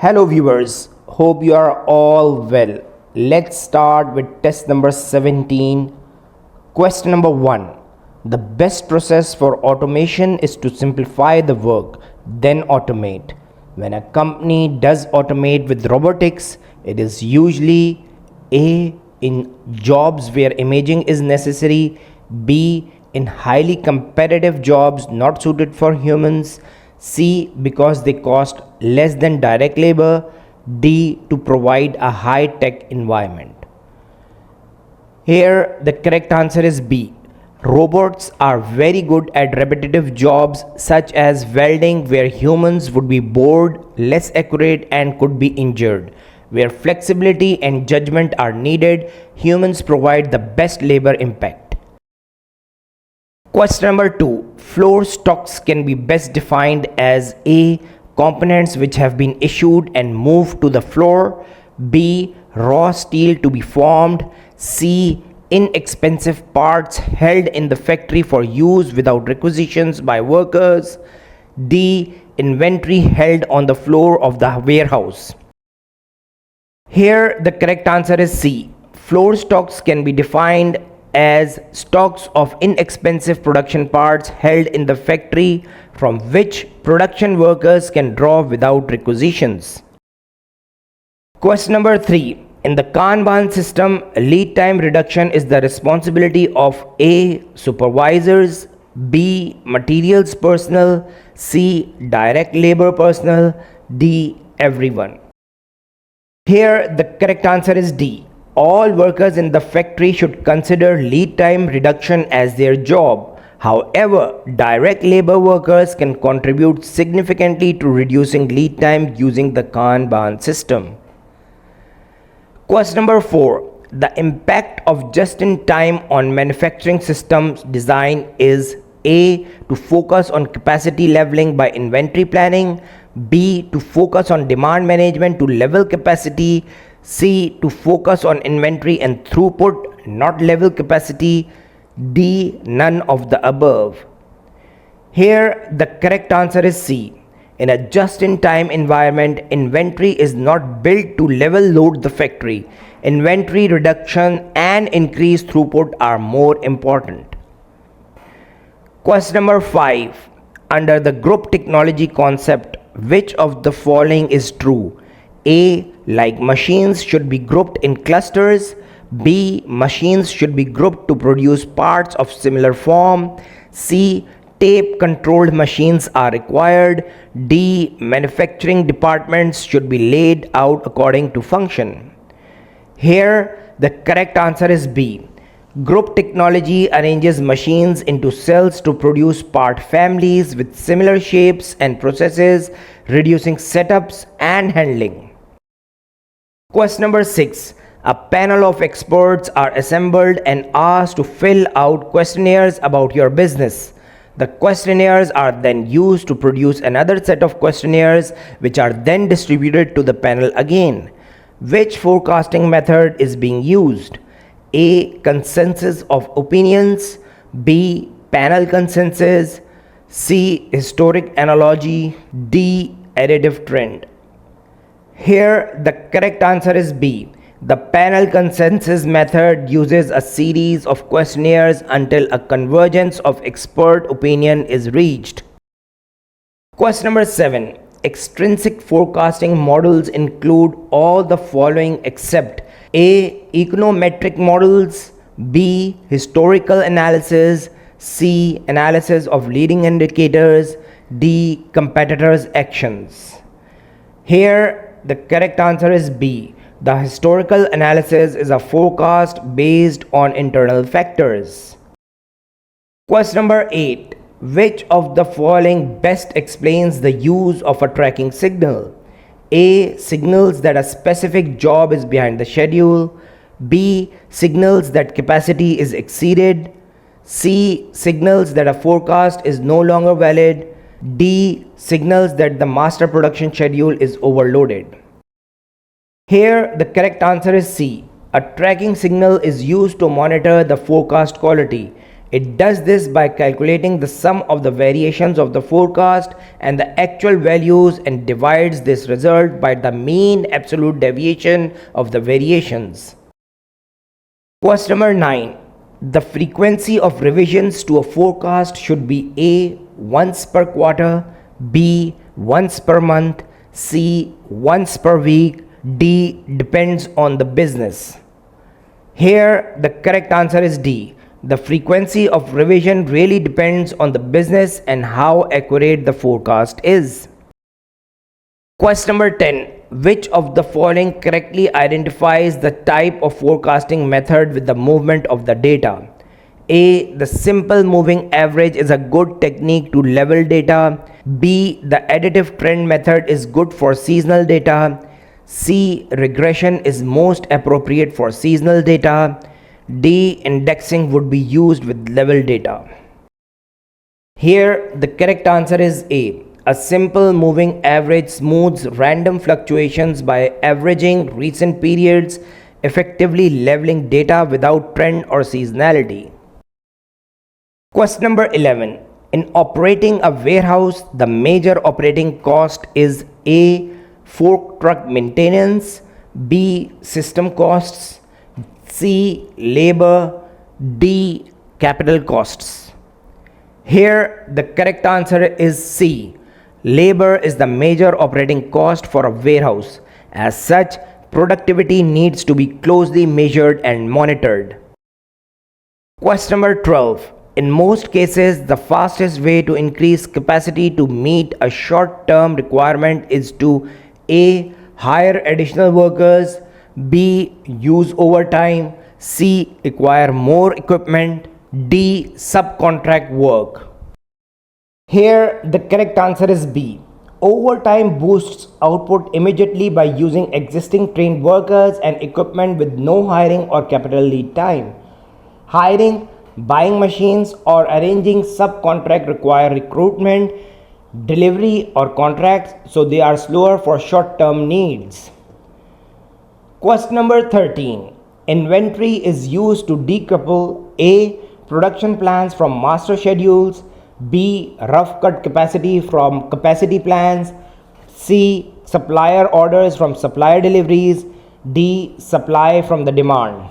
Hello viewers, hope you are all well. Let's start with test number 17. Question number 1. The best process for automation is to simplify the work, then automate. When a company does automate with robotics, it is usually A. in jobs where imaging is necessary, B. in highly competitive jobs not suited for humans, C. because they cost less than direct labor, D. to provide a high-tech environment. Here the correct answer is B. Robots are very good at repetitive jobs such as welding, where humans would be bored, less accurate, and could be injured. Where flexibility and judgment are needed, humans provide the best labor impact. Question number 2. Floor stocks can be best defined as A. components which have been issued and moved to the floor, B. raw steel to be formed, C. inexpensive parts held in the factory for use without requisitions by workers, D. inventory held on the floor of the warehouse. Here the correct answer is C. Floor stocks can be defined as stocks of inexpensive production parts held in the factory from which production workers can draw without requisitions. Question number 3. In the Kanban system, lead time reduction is the responsibility of A. supervisors, B. materials personnel, C. direct labor personnel, D. everyone. Here the correct answer is D. All workers in the factory should consider lead time reduction as their job. However, direct labor workers can contribute significantly to reducing lead time using the Kanban system. Question number 4. The impact of just-in-time on manufacturing systems design is A. to focus on capacity leveling by inventory planning, B. to focus on demand management to level capacity, C. to focus on inventory and throughput, not level capacity, D. none of the above. Here the correct answer is C. In a just-in-time environment, inventory is not built to level load the factory. Inventory reduction and increased throughput are more important. Question number 5. Under the group technology concept, which of the following is true? A. like machines should be grouped in clusters, B. machines should be grouped to produce parts of similar form, C. tape controlled machines are required, D. manufacturing departments should be laid out according to function. Here the correct answer is B. Group technology arranges machines into cells to produce part families with similar shapes and processes, reducing setups and handling. Question number 6. A panel of experts are assembled and asked to fill out questionnaires about your business. The questionnaires are then used to produce another set of questionnaires which are then distributed to the panel again. Which forecasting method is being used? A. consensus of opinions, B. panel consensus, C. historic analogy, D. additive trend. Here the correct answer is B. The panel consensus method uses a series of questionnaires until a convergence of expert opinion is reached. Question number 7. Extrinsic forecasting models include all the following except A. econometric models, B. historical analysis, C. analysis of leading indicators, D. competitors' actions. Here the correct answer is B. The historical analysis is a forecast based on internal factors. Question number 8. Which of the following best explains the use of a tracking signal? A. signals that a specific job is behind the schedule, B. signals that capacity is exceeded, C. signals that a forecast is no longer valid, D. signals that the master production schedule is overloaded. Here the correct answer is C. A tracking signal is used to monitor the forecast quality. It does this by calculating the sum of the variations of the forecast and the actual values and divides this result by the mean absolute deviation of the variations. Question number 9. The frequency of revisions to a forecast should be A. Once per quarter, B. Once per month, C. Once per week, D. Depends on the business. Here the correct answer is D. The frequency of revision really depends on the business and how accurate the forecast is. Question number 10. Which of the following correctly identifies the type of forecasting method with the movement of the data? A. The simple moving average is a good technique to level data. B. The additive trend method is good for seasonal data. C. Regression is most appropriate for seasonal data. D. Indexing would be used with level data. Here the correct answer is A. A simple moving average smooths random fluctuations by averaging recent periods, effectively leveling data without trend or seasonality. Question number 11. In operating a warehouse, the major operating cost is A. Fork truck maintenance, B. System costs, C. Labor, D. Capital costs. Here the correct answer is C. Labor is the major operating cost for a warehouse. As such, productivity needs to be closely measured and monitored. Question number 12. In most cases, the fastest way to increase capacity to meet a short-term requirement is to A. Hire additional workers, B. Use overtime, C. Acquire more equipment, D. Subcontract work. Here the correct answer is B. Overtime boosts output immediately by using existing trained workers and equipment with no hiring or capital lead time. Hiring, buying machines, or arranging subcontract require recruitment, delivery, or contracts, so they are slower for short-term needs. Question number 13. Inventory is used to decouple A. Production plans from master schedules, B. Rough cut capacity from capacity plans, C. Supplier orders from supplier deliveries, D. Supply from the demand.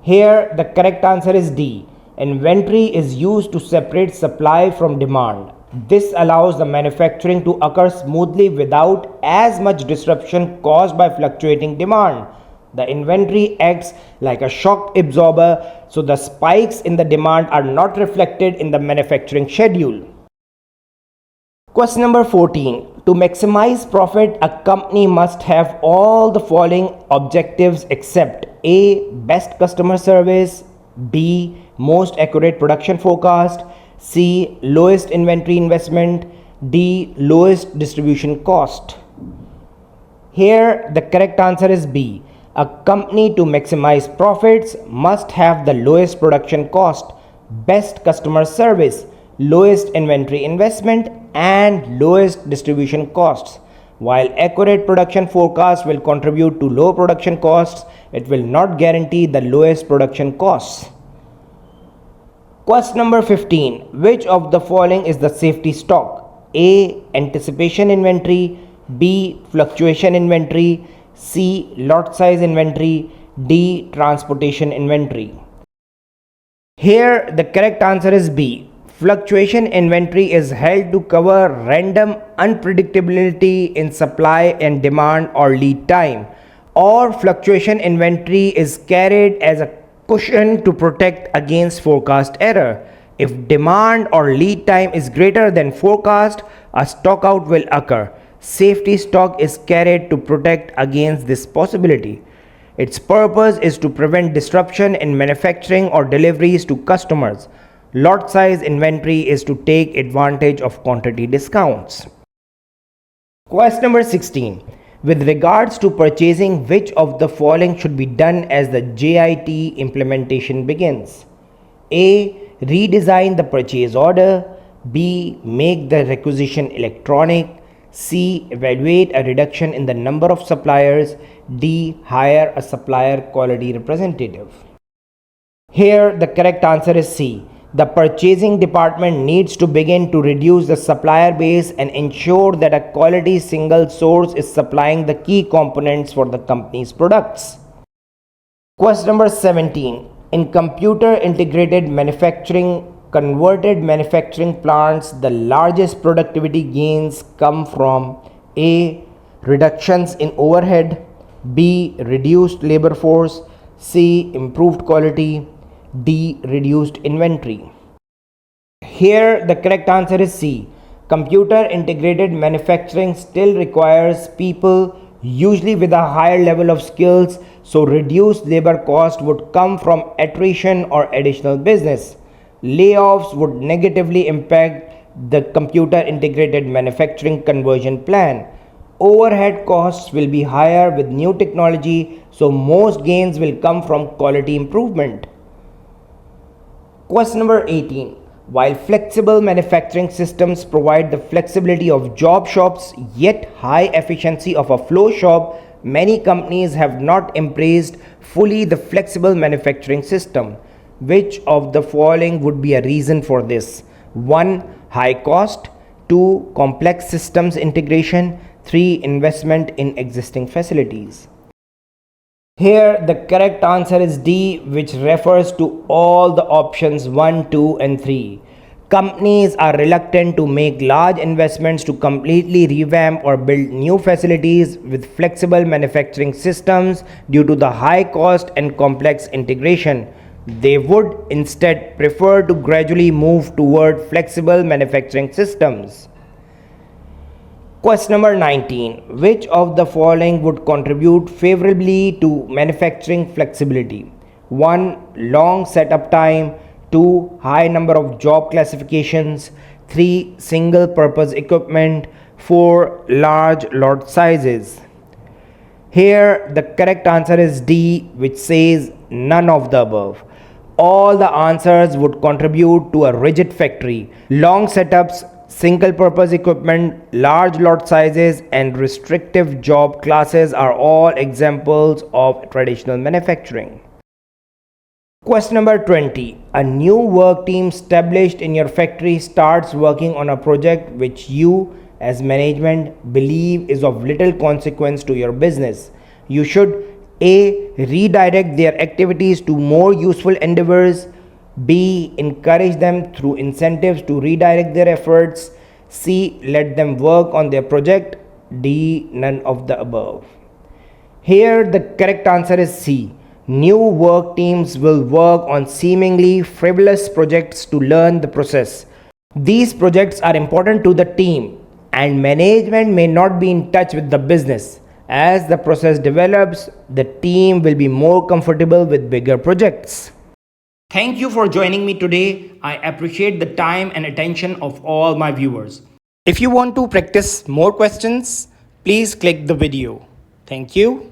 Here the correct answer is D. Inventory is used to separate supply from demand. This allows the manufacturing to occur smoothly without as much disruption caused by fluctuating demand. The inventory acts like a shock absorber, so the spikes in the demand are not reflected in the manufacturing schedule. Question number 14. To maximize profit, a company must have all the following objectives except A. Best customer service, B. Most accurate production forecast, C. Lowest inventory investment, D. Lowest distribution cost. Here the correct answer is B. A company to maximize profits must have the lowest production cost, best customer service, lowest inventory investment, and lowest distribution costs. While accurate production forecast will contribute to low production costs, it will not guarantee the lowest production costs. Question number 15. Which of the following is the safety stock? A. Anticipation inventory, B. Fluctuation inventory, C. Lot size inventory, D. Transportation inventory. Here the correct answer is B. Fluctuation inventory is held to cover random unpredictability in supply and demand or lead time, or fluctuation inventory is carried as a cushion to protect against forecast error. If demand or lead time is greater than forecast, a stockout will occur. Safety stock is carried to protect against this possibility. Its purpose is to prevent disruption in manufacturing or deliveries to customers. Lot size inventory is to take advantage of quantity discounts. Question number 16. With regards to purchasing, which of the following should be done as the JIT implementation begins? A. Redesign the purchase order. B. Make the requisition electronic. C. Evaluate a reduction in the number of suppliers. D. Hire a supplier quality representative. Here, the correct answer is C. The purchasing department needs to begin to reduce the supplier base and ensure that a quality single source is supplying the key components for the company's products. Question number 17. In computer integrated manufacturing, converted manufacturing plants, the largest productivity gains come from A. Reductions in overhead, B. Reduced labor force, C. Improved quality, D. Reduced inventory. Here the correct answer is C. Computer integrated manufacturing still requires people, usually with a higher level of skills, so reduced labor cost would come from attrition or additional business. Layoffs would negatively impact the computer integrated manufacturing conversion plan. Overhead costs will be higher with new technology, so most gains will come from quality improvement. Question number 18. While flexible manufacturing systems provide the flexibility of job shops yet high efficiency of a flow shop, many companies have not embraced fully the flexible manufacturing system. Which of the following would be a reason for this? 1. High cost, 2. Complex systems integration, 3. Investment in existing facilities. Here the correct answer is D, which refers to all the options 1, 2 and 3. Companies are reluctant to make large investments to completely revamp or build new facilities with flexible manufacturing systems due to the high cost and complex integration. They would instead prefer to gradually move toward flexible manufacturing systems. Question number 19. Which of the following would contribute favorably to manufacturing flexibility? 1. Long setup time, 2. High number of job classifications, 3. Single purpose equipment, 4. Large lot sizes. Here the correct answer is D, which says none of the above. All the answers would contribute to a rigid factory. Long setups, single purpose equipment, large lot sizes and restrictive job classes are all examples of traditional manufacturing. Question number 20. A new work team established in your factory starts working on a project which you as management believe is of little consequence to your business. You should A. Redirect their activities to more useful endeavors, B. Encourage them through incentives to redirect their efforts, C. Let them work on their project, D. None of the above. Here the correct answer is C. New work teams will work on seemingly frivolous projects to learn the process. These projects are important to the team and management may not be in touch with the business. As the process develops, the team will be more comfortable with bigger projects. Thank you for joining me today. I appreciate the time and attention of all my viewers. If you want to practice more questions, please click the video. Thank you.